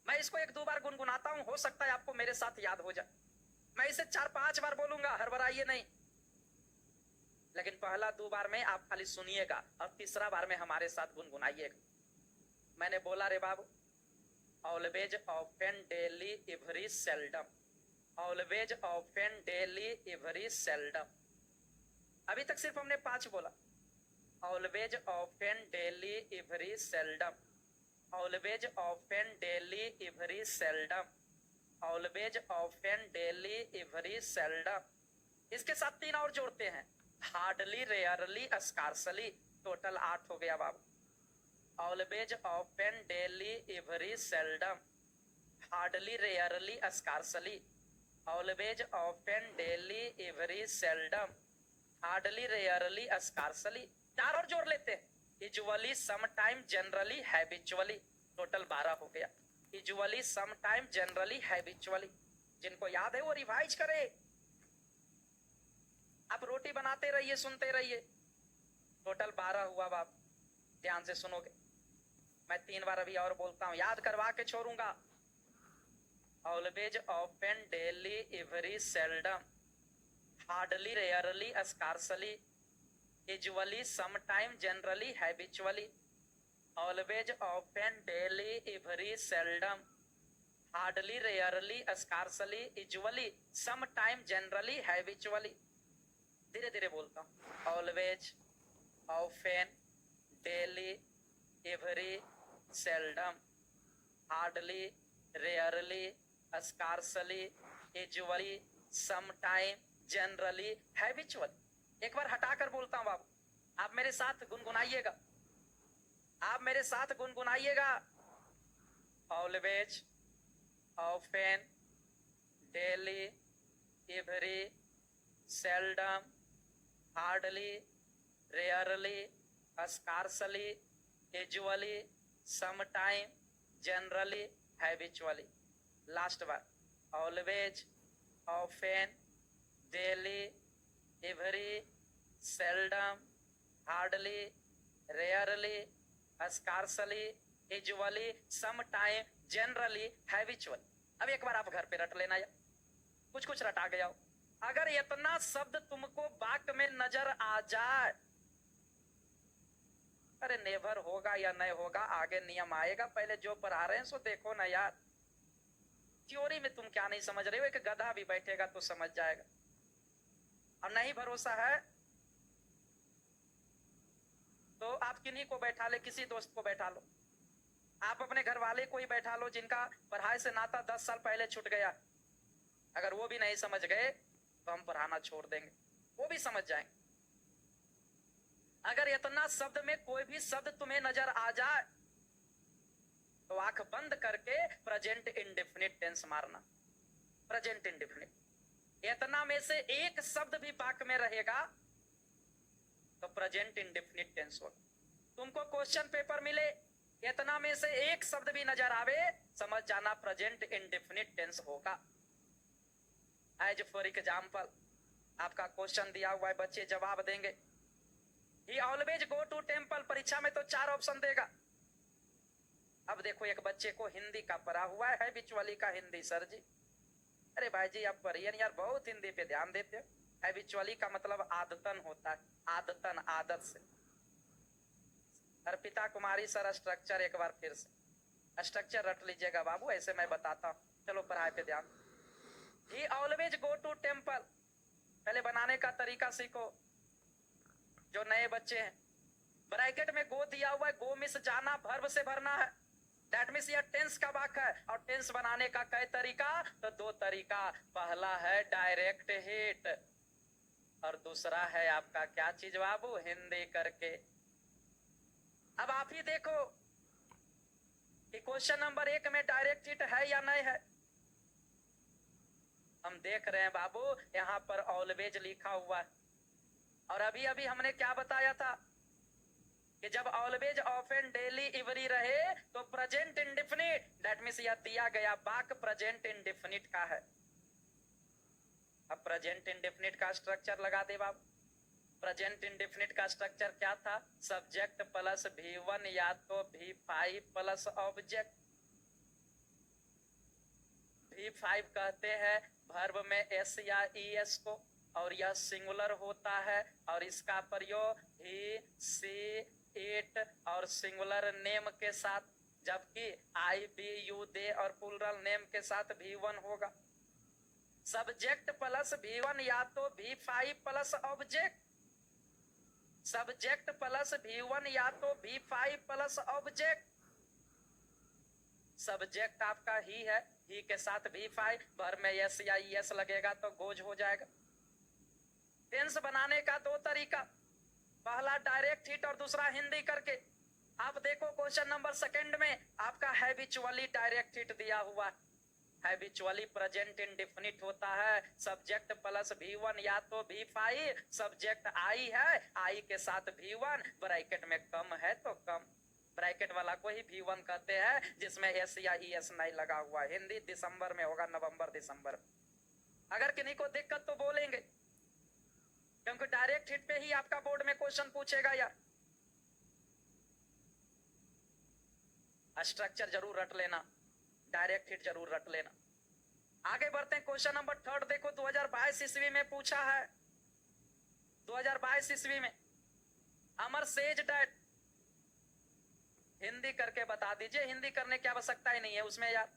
मैं इसको 1-2 बार गुनगुनाता हूं, हो सकता है आपको मेरे साथ याद हो जाए। मैं इसे 4-5 बार बोलूंगा, हड़बड़ाइए नहीं, लेकिन पहला 2 बार में आप खाली सुनिएगा और तीसरा बार में हमारे साथ गुनगुनाइएगा। मैंने बोला रे बाबू, always, often, daily, every, seldom. Always, often, daily, every, seldom. अभी तक सिर्फ हमने 5 बोला। Always, often, daily, every, seldom. Always, often, daily, every, seldom. Always, often, daily, every, seldom. इसके साथ 3 और जोड़ते हैं, हार्डली, रेयरली, स्कार्सली। टोटल 8 हो गया बाबू। Always, often, daily, every, seldom. Hardly, rarely, scarcely. Always, often, daily, every, seldom. Hardly, rarely, scarcely. 4 और जोड़ लेते हैं, usually, sometime, generally, habitually. Total 12 हो गया। Usually, sometime, generally, habitually. जिनको याद है वो रिवाइज करे। आप रोटी बनाते रहिए, सुनते रहिए। टोटल 12 हुआ बाप, ध्यान से सुनोगे। मैं 3 बार अभी और बोलता हूं, याद करवा के छोड़ूंगा। Always, often, daily, every, seldom. Hardly, rarely, scarcely. Usually, sometime, generally, habitually. Always, often, daily, every, seldom. Hardly, rarely, scarcely. Usually, sometime, generally, habitually. धीरे धीरे बोलता हूं, always, often, daily, every, seldom. Hardly, rarely, scarcely. Usually, sometime, generally, habitually. एक बार हटाकर बोलता हूं बाबू, आप मेरे साथ गुनगुनाइएगा। आप मेरे साथ गुनगुनाइएगा। Always, often, daily, every, seldom. Hardly, rarely, scarcely. Usually, sometime, generally, habitually. Last बार, always, often, daily, every, seldom. Hardly, rarely, scarcely. Usually, sometime, generally, habitually. अब एक बार आप घर पे रट लेना, या कुछ कुछ रटा के जाओ। अगर इतना शब्द तुमको वाक्य में नजर आ जाए, अरे नेवर होगा या नहीं होगा, आगे नियम आएगा। पहले जो पढ़ा रहे हैं सो देखो ना यार। थ्योरी में तुम क्या नहीं समझ रहे हो, एक गधा भी बैठेगा तो समझ जाएगा। और नहीं भरोसा है तो आप किन्हीं को बैठा ले, किसी दोस्त को बैठा लो। आप अपने घर वाले को ही बैठा लो जिनका पढ़ाई से नाता 10 साल पहले छूट गया। अगर वो भी नहीं समझ गए तो हम पढ़ाना छोड़ देंगे, वो भी समझ जाएंगे। अगर इतना शब्द में कोई भी शब्द तुम्हें नजर आ जाए तो आंख बंद करके प्रेजेंट इंडेफिनिट टेंस मारना। Present indefinite. इतना में से एक शब्द भी वाक्य में रहेगा तो प्रेजेंट इंडेफिनिट टेंस होगा। तुमको क्वेश्चन पेपर मिले, इतना में से एक शब्द भी नजर आवे, समझ जाना प्रेजेंट इंडेफिनिट टेंस होगा। एज फॉर एग्जाम्पल, आपका क्वेश्चन दिया हुआ है, बच्चे जवाब देंगे। He always go to temple। परीक्षा में तो 4 ऑप्शन देगा। अब देखो, एक बच्चे को हिंदी का पढ़ा हुआ है, हैबिचुअली का हिंदी। सर जी, अरे भाई जी आप पढ़िए यार, बहुत हिंदी पे ध्यान देते हो। हैबिचुअली का मतलब आदतन होता है, आदतन, आदत से। अर्पिता कुमारी सर, स्ट्रक्चर एक बार फिर से स्ट्रक्चर रट लीजिएगा बाबू, ऐसे मैं बताता हूँ। चलो पढ़ाई पे ध्यान। He always go to temple। पहले बनाने का तरीका सीखो जो नए बच्चे हैं। ब्रैकेट में गो दिया हुआ है, गो मिस जाना, वर्ब से भरना है। दैट मींस यह टेंस का वाक्य है। और टेंस बनाने का कई तरीका, तो 2 तरीका। पहला है डायरेक्ट हिट और दूसरा है आपका क्या चीज बाबू, हिंदी करके। अब आप ही देखो कि क्वेश्चन नंबर 1 में डायरेक्ट हिट है या नहीं है। हम देख रहे हैं बाबू, यहां पर ऑलवेज लिखा हुआ है। और अभी अभी हमने क्या बताया था कि जब ऑलवेज, ऑफन, डेली, एवरी रहे तो प्रेजेंट इंडेफिनिट। दैट मींस यह दिया गया वाक्य प्रेजेंट इंडेफिनिट का है। अब प्रेजेंट इंडेफिनिट का स्ट्रक्चर लगा दे बाबू। प्रेजेंट इंडेफिनिट का स्ट्रक्चर क्या था, सब्जेक्ट प्लस V1 या तो V5 प्लस ऑब्जेक्ट। V5 कहते हैं वर्ब में एस या ईएस को, और यह सिंगुलर होता है और इसका प्रयोग ही, सी, इट और सिंगुलर नेम के साथ, जबकि आई, बी, यू, दे और प्लूरल नेम के साथ V1 होगा। सब्जेक्ट प्लस V1 या तो V5 plus object, subject plus V1 या तो V5 प्लस ऑब्जेक्ट। सब्जेक्ट आपका ही है, ही के साथ V5, वर्ब में एस या ईएस लगेगा तो गोज हो जाएगा। टेंस बनाने का दो तरीका, पहला डायरेक्ट हिट और दूसरा हिंदी करके। आप देखो क्वेश्चन नंबर सेकंड में आपका हैबिचुअली डायरेक्ट हिट दिया हुआ है। हैबिचुअली प्रेजेंट इंडेफिनिट होता है, सब्जेक्ट प्लस V1 या तो V5, सब्जेक्ट आई है, आई के साथ V1, ब्रैकेट में कम है तो कम, ब्रैकेट वाला को ही V1 कहते हैं जिसमें एस या ईएस नहीं लगा हुआ। हिंदी दिसंबर में होगा, नवंबर दिसंबर। अगर किन्हीं को दिक्कत तो बोलेंगे, क्योंकि डायरेक्ट हिट पे ही आपका बोर्ड में क्वेश्चन पूछेगा यार। स्ट्रक्चर जरूर रट लेना, डायरेक्ट हिट जरूर रट लेना। आगे बढ़ते हैं, क्वेश्चन नंबर थर्ड देखो, 2022 ईस्वी में पूछा है। 2022 ईस्वी में अमर सेज डैट, हिंदी करके बता दीजिए, हिंदी करने की आवश्यकता ही नहीं है उसमें यार।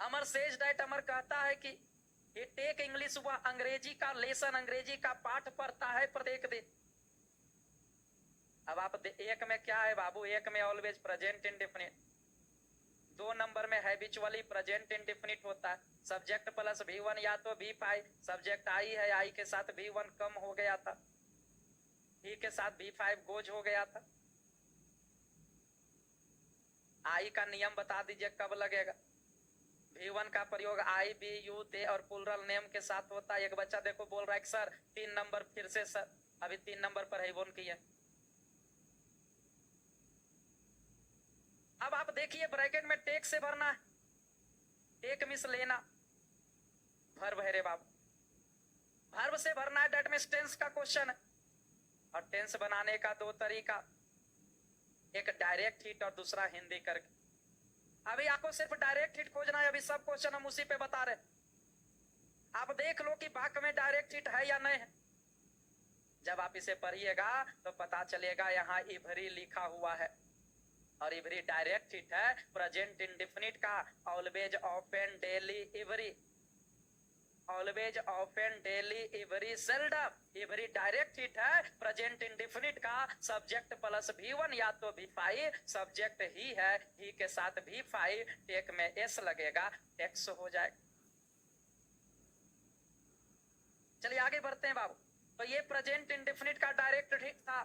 अमर सेज डैट, अमर कहता है कि ये टेक इंग्लिश, वह अंग्रेजी का लेसन, अंग्रेजी का पाठ पढ़ता है प्रत्येक दिन। अब आप एक में क्या है बाबू, एक में ऑलवेज प्रेजेंट इंडेफिनिट, 2 नंबर में हैबिचुअली प्रेजेंट इंडेफिनिट होता है, सब्जेक्ट प्लस V1 या तो V5, सब्जेक्ट आई है, आई के साथ V1 कम हो गया था, ही के साथ V5 गोज हो गया था। आई का नियम बता दीजिए कब लगेगा। V1 का प्रयोग आई, बी, यू, दे और प्लूरल नेम के साथ होता है। एक बच्चा देखो बोल रहा है सर 3 नंबर फिर से सर, अभी 3 नंबर पर है, बोन किया। अब आप देखिए ब्रैकेट में टेक से भरना है, टेक मिस लेना, वर्ब है रे बाबू, वर्ब से भरना है, डेट मींस टेंस का क्वेश्चन है। और टेंस बनाने का दो तरीका, एक डायरेक्ट हिट और दूसरा हिंदी करके। अभी आपको सिर्फ डायरेक्ट हिट खोजना है, अभी सब क्वेश्चन हम उसी पे बता रहे। आप देख लो कि वाक्य में डायरेक्ट हिट है या नहीं है। जब आप इसे पढ़िएगा तो पता चलेगा यहाँ इवरी लिखा हुआ है, और इवरी डायरेक्ट हिट है, प्रेजेंट इंडेफिनिट का always, often, daily, every, always, often, daily, every, seldom. Every direct hit है, प्रेजेंट इंडेफिनिट का सब्जेक्ट प्लस V1 या तो V5, सब्जेक्ट ही है, ही के साथ V5, टेक में एस लगेगा, टेक्स हो जाएगा। चलिए आगे बढ़ते हैं बाबू। तो ये प्रेजेंट इंडेफिनिट का डायरेक्ट हिट था।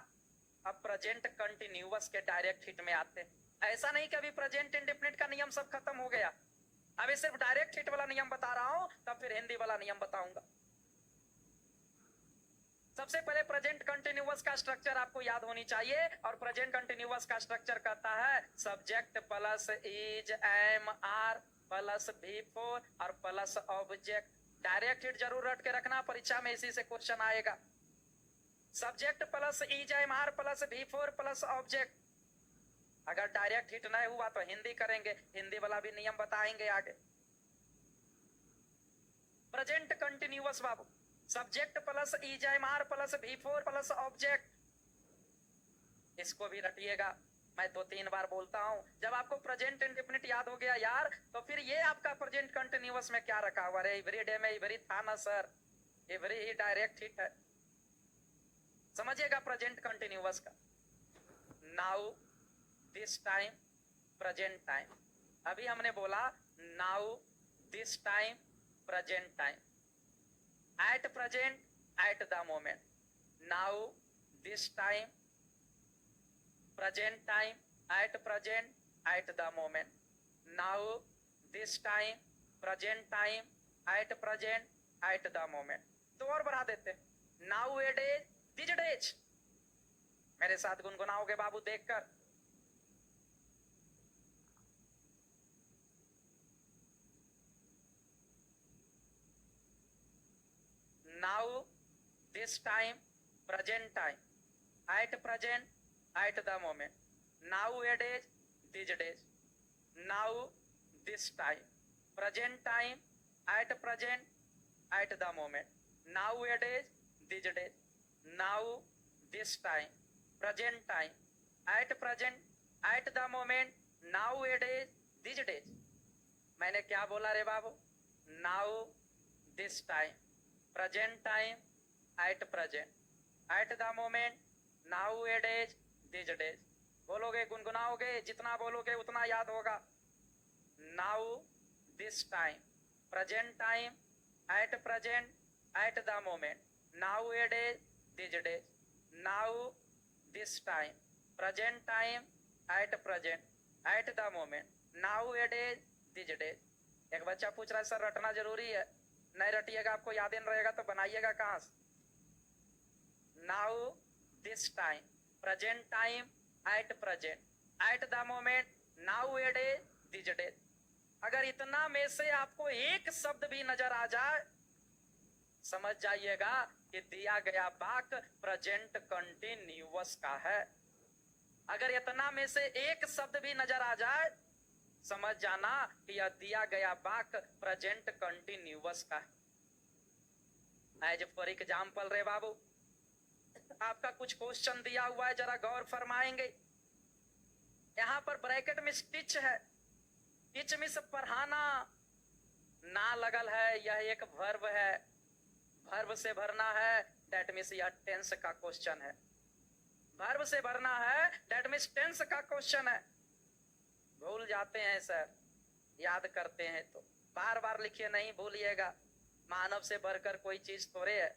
अब प्रेजेंट कंटिन्यूअस के डायरेक्ट हिट में आते हैं। ऐसा नहीं कि अभी प्रेजेंट इंडेफिनिट का नियम सब खत्म हो गया, अभी सिर्फ डायरेक्ट हिट वाला नियम बता रहा हूं, तब फिर हिंदी वाला नियम बताऊंगा। सबसे पहले प्रेजेंट कंटिन्यूअस का स्ट्रक्चर आपको याद होनी चाहिए, और प्रेजेंट कंटिन्यूअस का स्ट्रक्चर कहता है subject plus is, am, are plus V4 और प्लस ऑब्जेक्ट। डायरेक्ट हिट जरूर रट के रखना, परीक्षा में इसी से क्वेश्चन आएगा। Subject plus is, am, are plus V4 plus object. अगर डायरेक्ट हिट नहीं हुआ तो हिंदी करेंगे, हिंदी वाला भी नियम बताएंगे आगे। प्रेजेंट कंटिन्यूअस बाबू, subject plus is, am, are plus V4 plus object, इसको भी रटिएगा। मैं 2-3 बार बोलता हूं। जब आपको प्रेजेंट इंडेफिनिट याद हो गया यार, तो फिर ये आपका प्रेजेंट कंटिन्यूअस में क्या रखा हुआ है, एवरी डे में एवरी था ना सर, एवरी ही डायरेक्ट हिट है। समझिएगा प्रेजेंट कंटिन्यूअस का। Now, this time, present time. अभी हमने बोला now, this time, present time, at present, at the moment. Now, this time, present time, at present, at the moment. Now, this time, present time, at present, at the moment. तो और बढ़ा देते, now A days, this days. मेरे साथ गुनगुनाओगे बाबू देखकर। Now, this time, present time, at present, at the moment. Nowadays, these days. Now, this time. present time, at present, at the moment. Nowadays, these days. Now, this time, present time, at present, at the moment, nowadays, these days. मैंने क्या बोला रे बाबू? Now, this time, present time, at present, at the moment, nowadays, these days. बोलोगे, गुनगुनाओगे, जितना बोलोगे उतना याद होगा. Now, this time, present time, at present, at the moment, nowadays, these days. Now, this time, present time, at present, at the moment, nowadays, these days. एक बच्चा पूछ रहा है सर रटना जरूरी है, नहीं रटिएगा आपको याद नहीं रहेगा तो बनाइएगा कहां से? Now, this time, present time, at present, at the moment, nowadays, these days. अगर इतना में से आपको एक शब्द भी नजर आ जाए, समझ जाइएगा कि दिया गया वाक्य प्रेजेंट कंटिन्यूअस का है. अगर इतना में से एक शब्द भी नजर आ जाए, समझ जाना कि यह दिया गया वाक्य प्रेजेंट कंटिन्यूअस का है. एज फॉर एग्जाम्पल रे बाबू, आपका कुछ क्वेश्चन दिया हुआ है, जरा गौर फरमाएंगे. यहां पर ब्रैकेट में स्टिच है. स्टिच में से पढ़ाना ना लगल है, यह एक वर्ब है. वर्ब से भरना है, दैट मीन्स यह टेंस का क्वेश्चन है. वर्ब से भरना है, दैट मीन्स टेंस का क्वेश्चन है. भूल जाते हैं सर, याद करते हैं तो बार बार लिखिए, नहीं भूलिएगा. मानव से बढ़कर कोई चीज थोड़े है.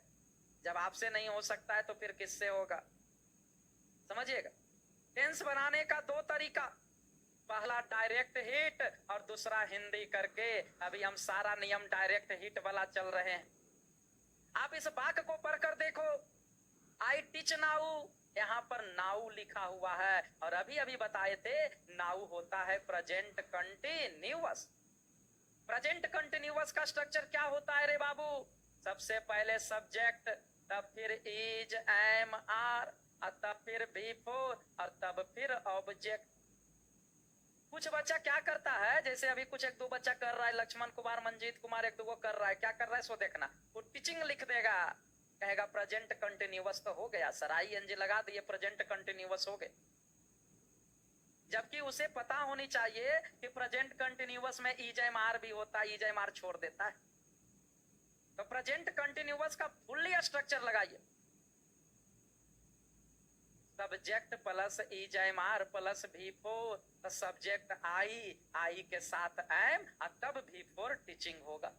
जब आपसे नहीं हो सकता है तो फिर किससे होगा? समझिएगा. टेंस बनाने का दो तरीका, पहला डायरेक्ट हिट और दूसरा हिंदी करके. अभी हम सारा नियम डायरेक्ट हिट वाला चल रहे हैं. आप इस वाक्य को पढ़कर देखो. आई टीच नाउ, यहाँ पर नाउ लिखा हुआ है और अभी अभी बताए थे नाउ होता है प्रेजेंट कंटिन्यूअस. प्रेजेंट कंटिन्यूअस का स्ट्रक्चर क्या होता है रे बाबू? सबसे पहले सब्जेक्ट, तब फिर इज, एम, आर, और तब फिर बी फोर, और तब फिर ऑब्जेक्ट. कुछ बच्चा क्या करता है, जैसे अभी कुछ एक दो बच्चा कर रहा है, लक्ष्मण कुमार, मंजीत कुमार एक दो को कर रहा है. क्या कर रहा है सो देखना. वो टीचिंग लिख देगा, कहेगा प्रेजेंट कंटिन्यूअस तो हो गया सर, आईएनजी लगा दिए, प्रेजेंट कंटिन्यूअस हो गए. जबकि उसे पता होनी चाहिए कि प्रेजेंट कंटिन्यूअस में इज एम आर भी होता है, इज एम आर छोड़ देता है. तो प्रेजेंट कंटिन्यूअस का फुल्ली स्ट्रक्चर लगाइए. Subject plus is am are plus V four, subject I, I के साथ एम, और तब भी फोर टीचिंग होगा.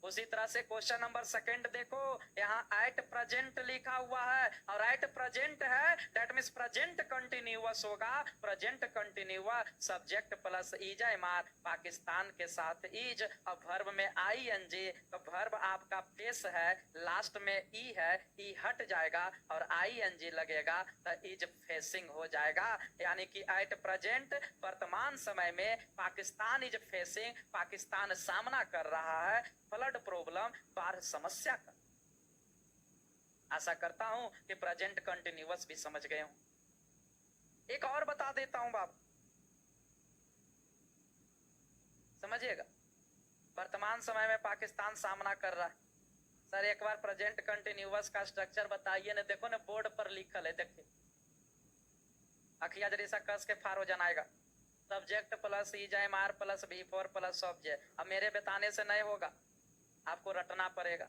उसी तरह से क्वेश्चन नंबर सेकंड देखो, यहाँ एट प्रेजेंट लिखा हुआ है और एट प्रेजेंट है, दैट मीन्स प्रेजेंट कंटिन्यूअस होगा. Present continuous subject plus is am are, Pakistan के साथ इज, और वर्ब में आईएनजी. तो वर्ब आपका फेस है, लास्ट में ई है, ई हट जाएगा और आईएनजी लगेगा तो इज फेसिंग हो जाएगा. यानी कि एट प्रेजेंट वर्तमान समय में पाकिस्तान इज फेसिंग, पाकिस्तान सामना कर रहा है फ्लड प्रॉब्लम, बाढ़ समस्या का. आशा करता हूं कि प्रेजेंट कंटिन्यूअस भी समझ गए हूं. एक और बता देता हूं बाप, समझिएगा. वर्तमान समय में पाकिस्तान सामना कर रहा है. सर एक बार प्रेजेंट कंटिन्यूअस का स्ट्रक्चर बताइए ना. देखो ना बोर्ड पर लिखल है, देखिए अखिया जैसा कस के फार हो जाएगा. Subject plus is am are plus V four plus object. अब मेरे बताने से नहीं होगा, आपको रटना पड़ेगा.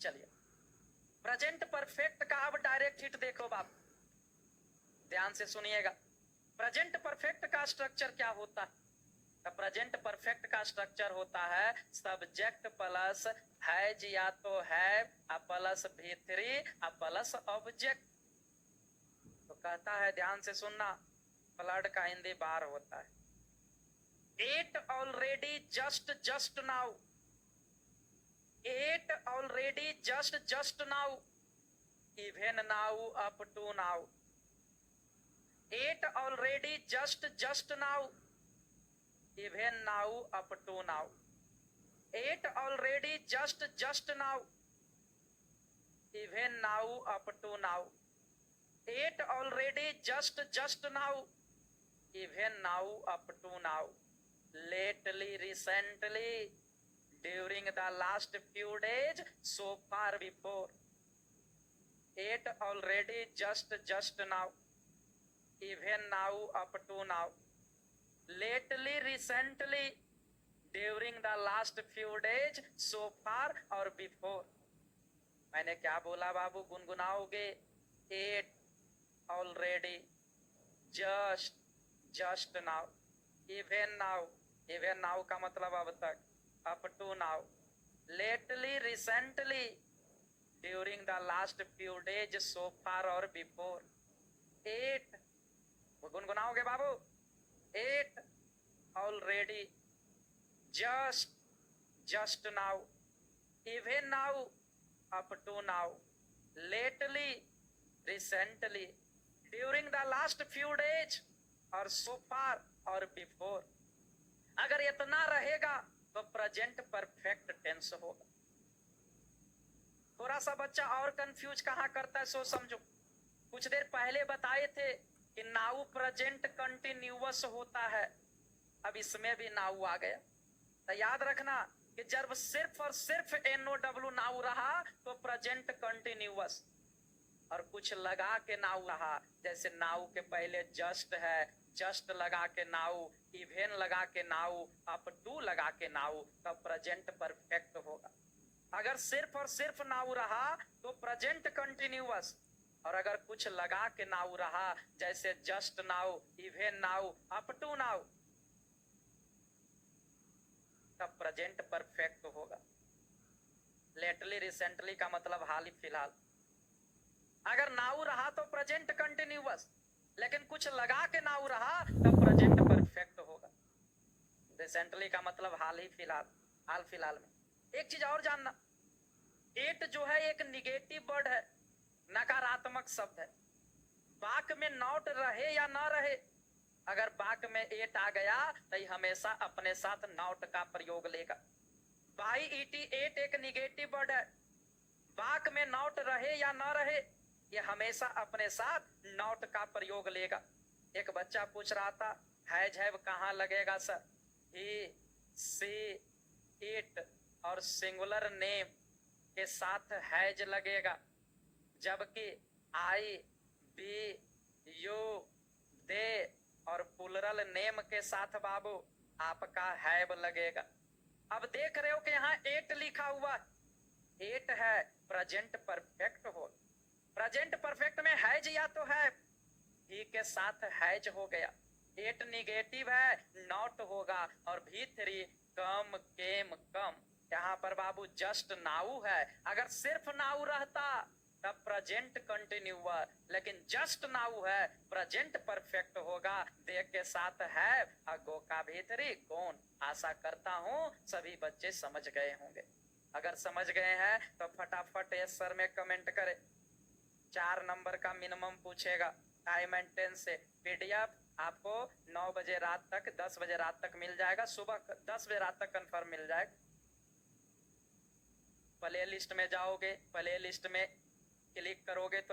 चलिए प्रेजेंट परफेक्ट का अब डायरेक्ट हिट देखो बाप, ध्यान से सुनिएगा. प्रेजेंट परफेक्ट का स्ट्रक्चर क्या होता है? तो प्रेजेंट परफेक्ट का स्ट्रक्चर होता है सब्जेक्ट प्लस हैज या तो हैव, प्लस भी थ्री, प्लस ऑब्जेक्ट. तो कहता है, ध्यान से सुनना, फ्लड का हिंदी बार होता है. At already just now, at already just now, even now up to now. At already just now, even now up to now. At already just now, even now up to now. At already just now, even now, up to now, lately, recently, during the last few days, so far before, it already, just now, even now, up to now, lately, recently, during the last few days, so far और before. मैंने क्या बोला बाबू, गुनगुनाओगे? It already, just now, even now का मतलब अब तक, up to now, lately, recently, during the last few days, so far और before. It, वो गुनगुनाओगे बाबू? It already, just now, even now, up to now, lately, recently, during the last few days, और so far और before. अगर इतना रहेगा तो present perfect tense होगा। थोड़ा सा बच्चा और कंफ्यूज कहां करता है, सो समझो। कुछ देर पहले बताए थे कि नाउ प्रेजेंट कंटिन्यूअस होता है, अब इसमें भी नाउ आ गया। तो याद रखना कि जब सिर्फ और सिर्फ NOW नाउ रहा तो प्रेजेंट कंटिन्यूअस, और कुछ लगा के नाउ रहा, जैसे नाउ के पहले जस्ट है, जस्ट लगा के नाउ, इवन लगा के नाउ, अप टू लगा के नाउ, तब प्रेजेंट परफेक्ट होगा। अगर सिर्फ और सिर्फ नाउ रहा तो प्रेजेंट कंटिन्यूअस, और अगर कुछ लगा के नाउ रहा, जैसे just now, even now, up to now, तब प्रेजेंट परफेक्ट होगा। लेटली, रिसेंटली का मतलब हाल ही फिलहाल। अगर नाउ रहा तो प्रेजेंट कंटिन्यूअस, लेकिन कुछ लगा के नाउ रहा तब प्रेजेंट परफेक्ट होगा। रिसेंटली का मतलब हाल ही फिलहाल, हाल फिलहाल में। एक चीज और जानना, एट जो है एक निगेटिव वर्ड है, नकारात्मक शब्द है। वाक्य में नॉट रहे या ना रहे, अगर वाक्य में एट आ गया तो हमेशा अपने साथ नॉट का प्रयोग लेगा। YET, एट एक निगेटिव वर्ड है। वाक्य में नॉट रहे या ना रहे, ये हमेशा अपने साथ नॉट का प्रयोग लेगा। एक बच्चा पूछ रहा था, हैज हैव कहाँ लगेगा सर? ही, सी, इट और सिंगुलर नेम के साथ हैज लगेगा, जबकि आई, बी, यू, दे और प्लुरल नेम के साथ बाबू आपका हैव लगेगा। अब देख रहे हो कि यहाँ एट लिखा हुआ, एट है, प्रेजेंट परफेक्ट हो। प्रेजेंट परफेक्ट में हैज या तो है, ही के साथ हैज हो गया। एट निगेटिव है, नॉट होगा, और भी3 कम, केम, कम। यहाँ पर बाबू जस्ट नाउ है। अगर सिर्फ नाउ रहता तब प्रेजेंट कंटिन्यूअस, लेकिन जस्ट नाउ है, प्रेजेंट परफेक्ट होगा। दे के साथ है, गो का भीतरी कौन। आशा करता हूँ सभी बच्चे समझ गए होंगे। अगर समझ गए हैं तो फटाफट यस सर में कमेंट करें। 4 नंबर का मिनिमम पूछेगा टाइम एंड टेंस से। PDF आपको 9 बजे रात तक, 10 बजे रात तक मिल जाएगा। सुबह 10 बजे रात तक कंफर्म मिल जाएगा। प्ले लिस्ट में जाओगे, प्ले लिस्ट में क्लिक करोगे तो